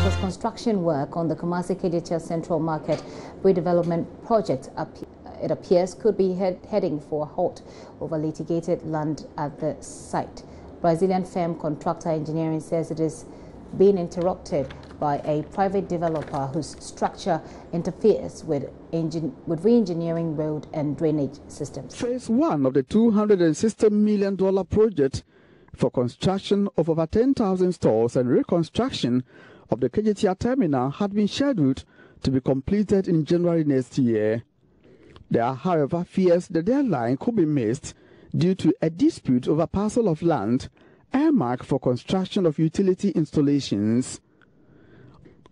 as construction work on the Kumasi-Kejetia Central Market redevelopment project it appears could be heading for a halt over litigated land at the site. Brazilian firm Contractor Engineering says it is being interrupted by a private developer whose structure interferes with re-engineering road and drainage systems. Phase 1 of the $260 million project for construction of over 10,000 stores and reconstruction of the Kejetia terminal had been scheduled to be completed in January next year. There are, however, fears the deadline could be missed due to a dispute over a parcel of land earmarked for construction of utility installations.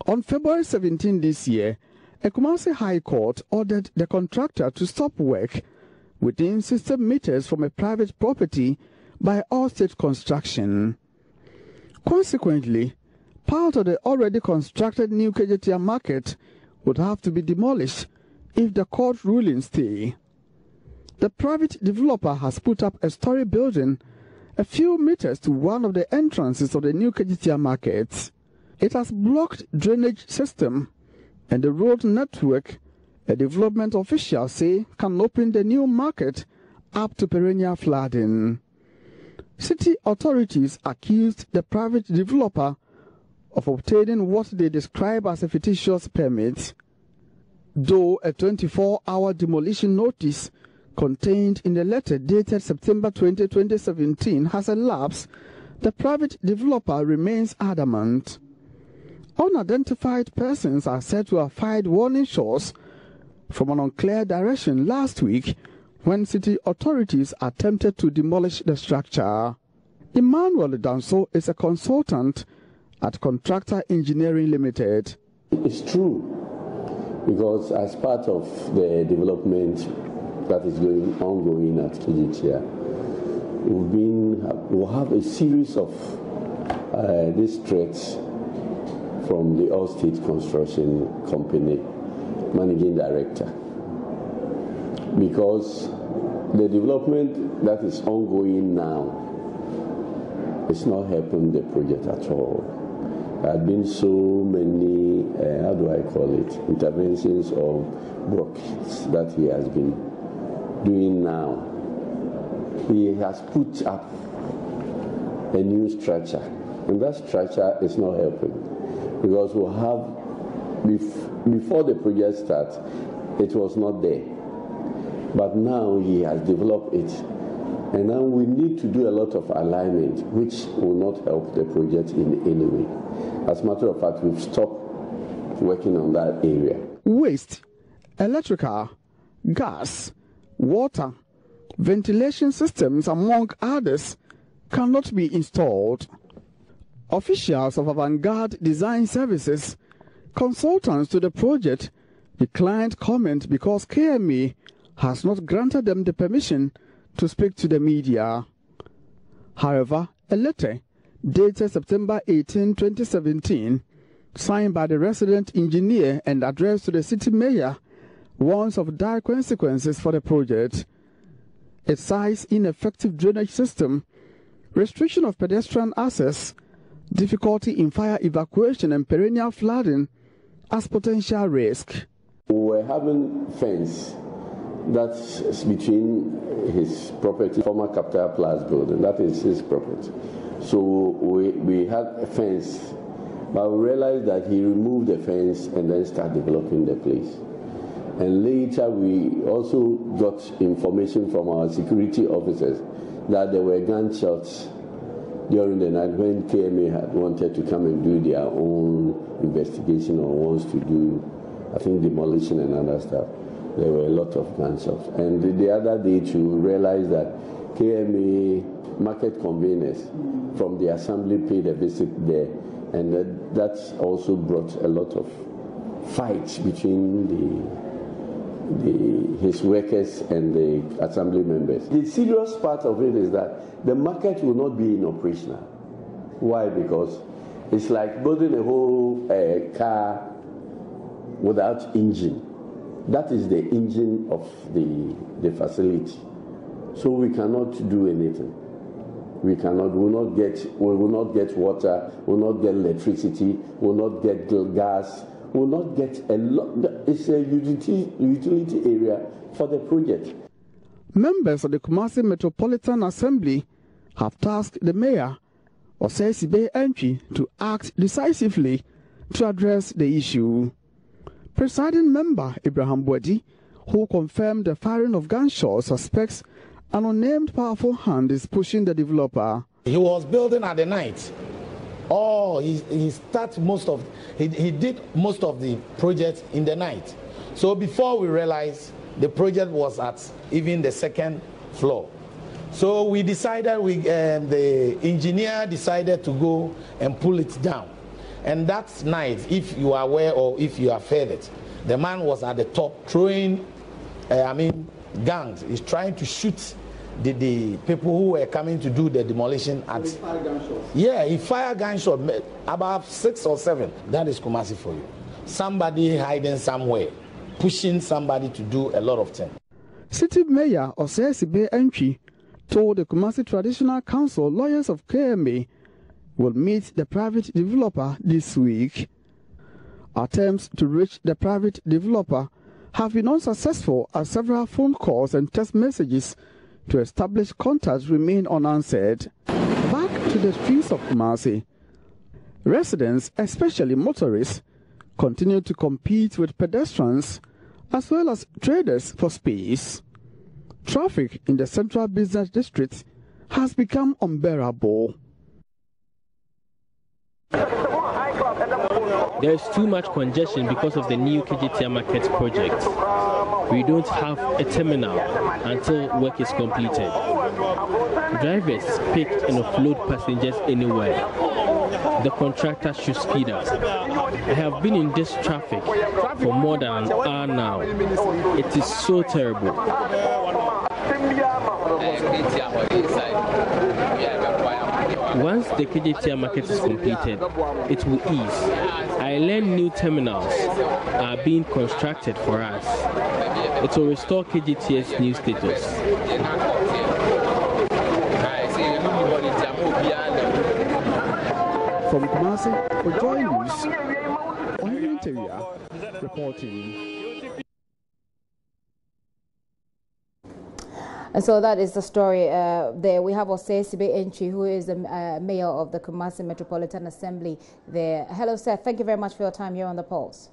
On February 17 this year, a Kumasi High Court ordered the contractor to stop work within 60 meters from a private property by All-State Construction. Consequently, part of the already constructed new Kejetia market would have to be demolished if the court ruling stays. The private developer has put up a story building a few meters to one of the entrances of the new Kejetia market. It has blocked drainage system and the road network. A development official say can open the new market up to perennial flooding. City authorities accused the private developer of obtaining what they describe as a fictitious permit. Though a 24-hour demolition notice contained in the letter dated September 20, 2017 has elapsed, the private developer remains adamant. Unidentified persons are said to have fired warning shots from an unclear direction last week when city authorities attempted to demolish the structure. Emmanuel Danso is a consultant at Contractor Engineering Limited. It's true, because as part of the development that is ongoing at Kejetia, we'll have a series of these threats from the All-State Construction Company Managing Director, because the development that is ongoing now is not helping the project at all. There have been so many, interventions or blockages that he has been doing now. He has put up a new structure, and that structure is not helping, because we'll have, before the project starts, it was not there. But now he has developed it. And now we need to do a lot of alignment, which will not help the project in any way. As a matter of fact, we've stopped working on that area. Waste, electrical, gas, water, ventilation systems, among others, cannot be installed. Officials of Avant-Garde Design Services, consultants to the project, declined comment because KMA has not granted them the permission to speak to the media. However, a letter dated September 18, 2017, signed by the resident engineer and addressed to the city mayor, warns of dire consequences for the project. It cites ineffective drainage system, restriction of pedestrian access, difficulty in fire evacuation and perennial flooding as potential risk. We're having fence that's between his property, former Capital Plus building, that is his property. So we had a fence, but we realized that he removed the fence and then started developing the place. And later we also got information from our security officers that there were gunshots during the night when KMA had wanted to come and do their own investigation or wants to do, I think, demolition and other stuff. There were a lot of gunshots. And the other day to realize that KMA market conveners from the assembly paid a visit there, and that also brought a lot of fights between his workers and the assembly members. The serious part of it is that the market will not be operational. Why? Because it's like building a whole car without engine. That is the engine of the facility. So we cannot do anything. we will not get water, will not get electricity, will not get gas, will not get a lot. It's a utility area for the project. Members of the Kumasi Metropolitan Assembly have tasked the mayor, Osei-Sibe-Antwi, to act decisively to address the issue. Presiding member Abraham Bwedi, who confirmed the firing of gunshots, suspects an unnamed powerful hand is pushing the developer. He was building at the night. He did most of the project in the night. So before we realized, the project was at even the second floor. So we decided, the engineer decided to go and pull it down. And that night, if you are aware or if you have heard it, the man was at the top throwing, guns. He's trying to shoot the people who were coming to do the demolition at. He fired gunshots. Yeah, he fired gunshots, about 6 or 7. That is Kumasi for you. Somebody hiding somewhere, pushing somebody to do a lot of things. City Mayor Osei-Sibe-Antwi told the Kumasi Traditional Council lawyers of KMA will meet the private developer this week. Attempts to reach the private developer have been unsuccessful as several phone calls and text messages to establish contacts remain unanswered. Back to the streets of Kumasi. Residents, especially motorists, continue to compete with pedestrians as well as traders for space. Traffic in the central business district has become unbearable. There is too much congestion because of the new KJTR Market project. We don't have a terminal until work is completed. Drivers pick and offload passengers anywhere. The contractor should speed up. I have been in this traffic for more than an hour now. It is so terrible. Once the KJTR Market is completed, it will ease. I learned new terminals are being constructed for us. It will restore KJTR's new status. From Kumasi, for Joy News, Dawhenya-Afienya reporting. And so that is the story there. We have Osei-Sibe-Antwi, who is the mayor of the Kumasi Metropolitan Assembly there. Hello, sir. Thank you very much for your time here on The Pulse.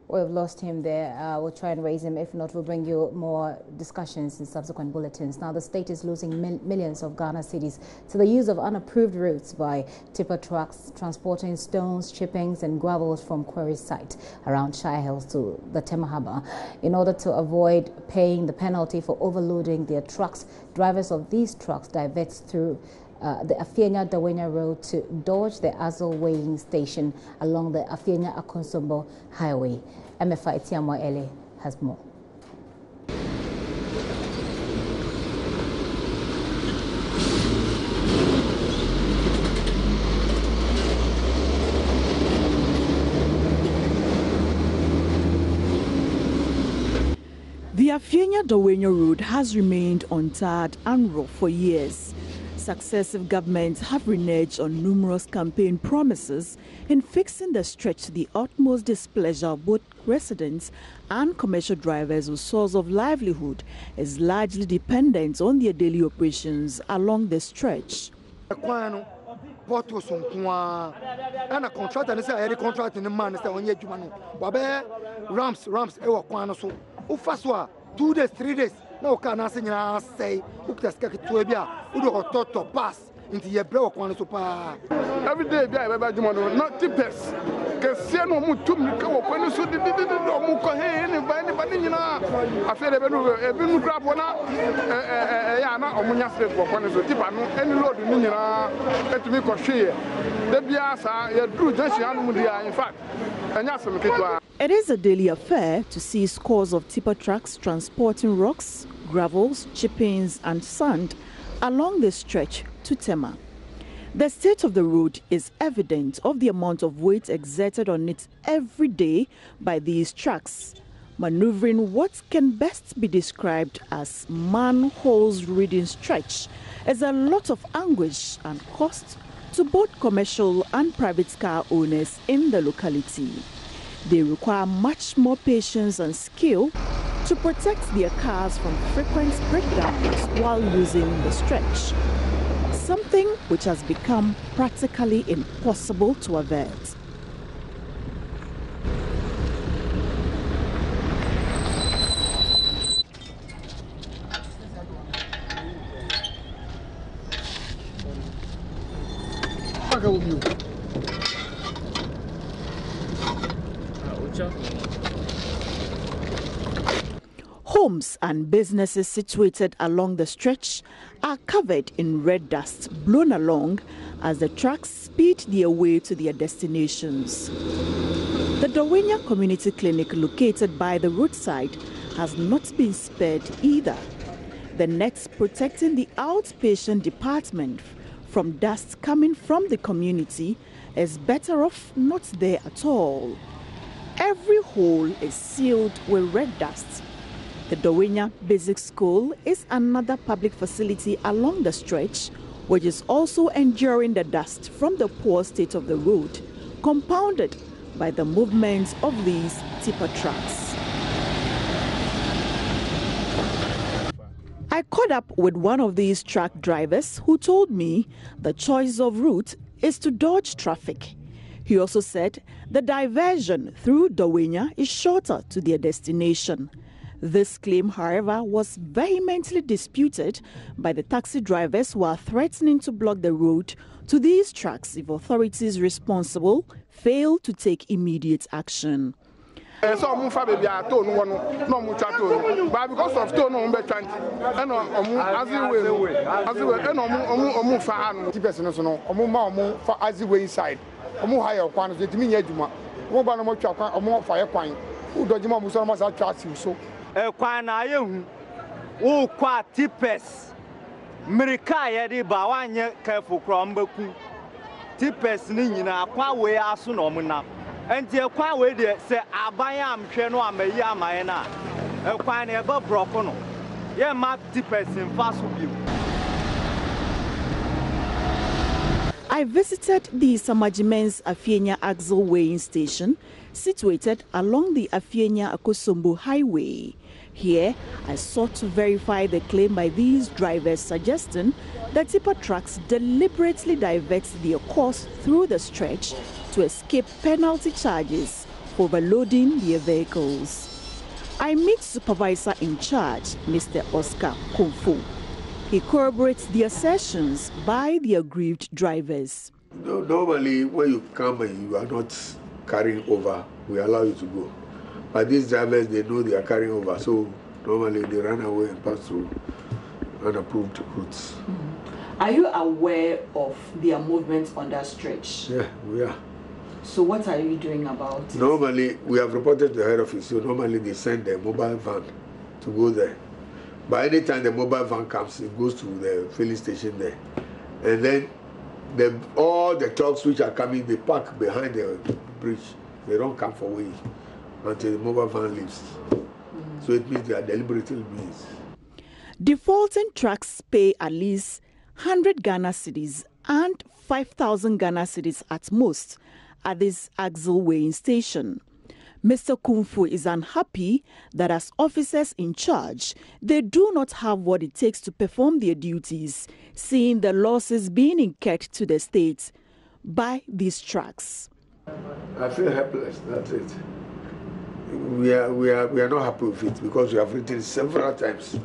We've lost him there. We'll try and raise him. If not, we'll bring you more discussions in subsequent bulletins. Now, the state is losing millions of Ghana cedis to the use of unapproved routes by tipper trucks transporting stones, chippings and gravels from quarry site around Shire Hills to the Tema Harbour. In order to avoid paying the penalty for overloading their trucks, drivers of these trucks divert through the Dawhenya-Afienya road to dodge the Azul weighing station along the Afienya-Akonsombo highway. MFI Tiamo Ele has more. The Afienya-Dawhenya road has remained untarred and rough for years. Successive governments have reneged on numerous campaign promises in fixing the stretch to the utmost displeasure of both residents and commercial drivers whose source of livelihood is largely dependent on their daily operations along the stretch. Ufaswa 2 days, 3 days. Now can I say pass into your block one super. Every day, not tippers. Cassiano Mutum, when you saw the Muko, anybody, you know, I feel a bit grab one up, Yana or Munyas for one is a tip, any load in Mina, to make a share. The Biasa, your true Jessian, in fact, and yes, it is a daily affair to see scores of tipper trucks transporting rocks, gravels, chippings and sand along the stretch to Tema. The state of the road is evident of the amount of weight exerted on it every day by these trucks. maneuvering what can best be described as manholes reading stretch is a lot of anguish and cost to both commercial and private car owners in the locality. They require much more patience and skill to protect their cars from frequent breakdowns while using the stretch, something which has become practically impossible to avert. Homes and businesses situated along the stretch are covered in red dust blown along as the trucks speed their way to their destinations. The Dawhenya Community Clinic located by the roadside has not been spared either. The nets protecting the outpatient department from dust coming from the community is better off not there at all. Every hole is sealed with red dust. The Dawhenya Basic School is another public facility along the stretch, which is also enduring the dust from the poor state of the road, compounded by the movement of these tipper trucks. I caught up with one of these truck drivers who told me the choice of route is to dodge traffic. He also said the diversion through Dawhenya is shorter to their destination. This claim, however, was vehemently disputed by the taxi drivers who are threatening to block the road to these trucks if authorities responsible fail to take immediate action. But because of stone on and as we inside. And the quite way they say, Abayam, Cheno, Amaya, Mayana, a quite never broken. Yeah, map tippers in fast with you. I visited the Dawhenya-Afienya axle weighing station situated along the Afienya-Akosombo highway. Here, I sought to verify the claim by these drivers suggesting that tipper trucks deliberately divert their course through the stretch to escape penalty charges for overloading their vehicles. I meet supervisor in charge, Mr. Oscar Kumfu. He corroborates the assertions by the aggrieved drivers. Normally, when you come and you are not carrying over, we allow you to go. But these drivers, they know they are carrying over, so normally they run away and pass through unapproved routes. Mm-hmm. Are you aware of their movements on that stretch? Yeah, we are. So what are you doing about it? Normally, we have reported to the head office, so normally they send their mobile van to go there. But anytime the mobile van comes, it goes to the filling station there. And then all the trucks which are coming, they park behind the bridge. They don't come for way until the mobile van leaves. So it means they are deliberately missed. Defaulting trucks pay at least 100 Ghana cedis and 5,000 Ghana cedis at most at this axle weighing station. Mr. Kumfu is unhappy that as officers in charge, they do not have what it takes to perform their duties, seeing the losses being incurred to the state by these trucks. I feel helpless, that's it. We are not happy with it because we have written several times.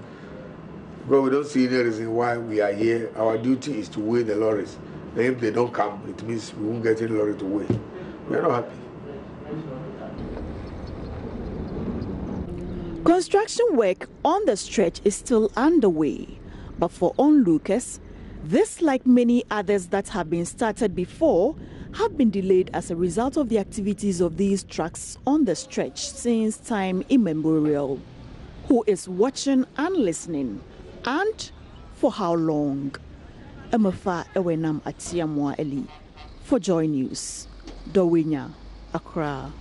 But we don't see any reason why we are here. Our duty is to weigh the lorries. And if they don't come, it means we won't get any lorry to weigh. We are not happy. Construction work on the stretch is still underway, but for onlookers, this, like many others that have been started before, have been delayed as a result of the activities of these trucks on the stretch since time immemorial. Who is watching and listening, and for how long? Amafa Ewenam Atiamwa Eli for Joy News, Dawhenya, Accra.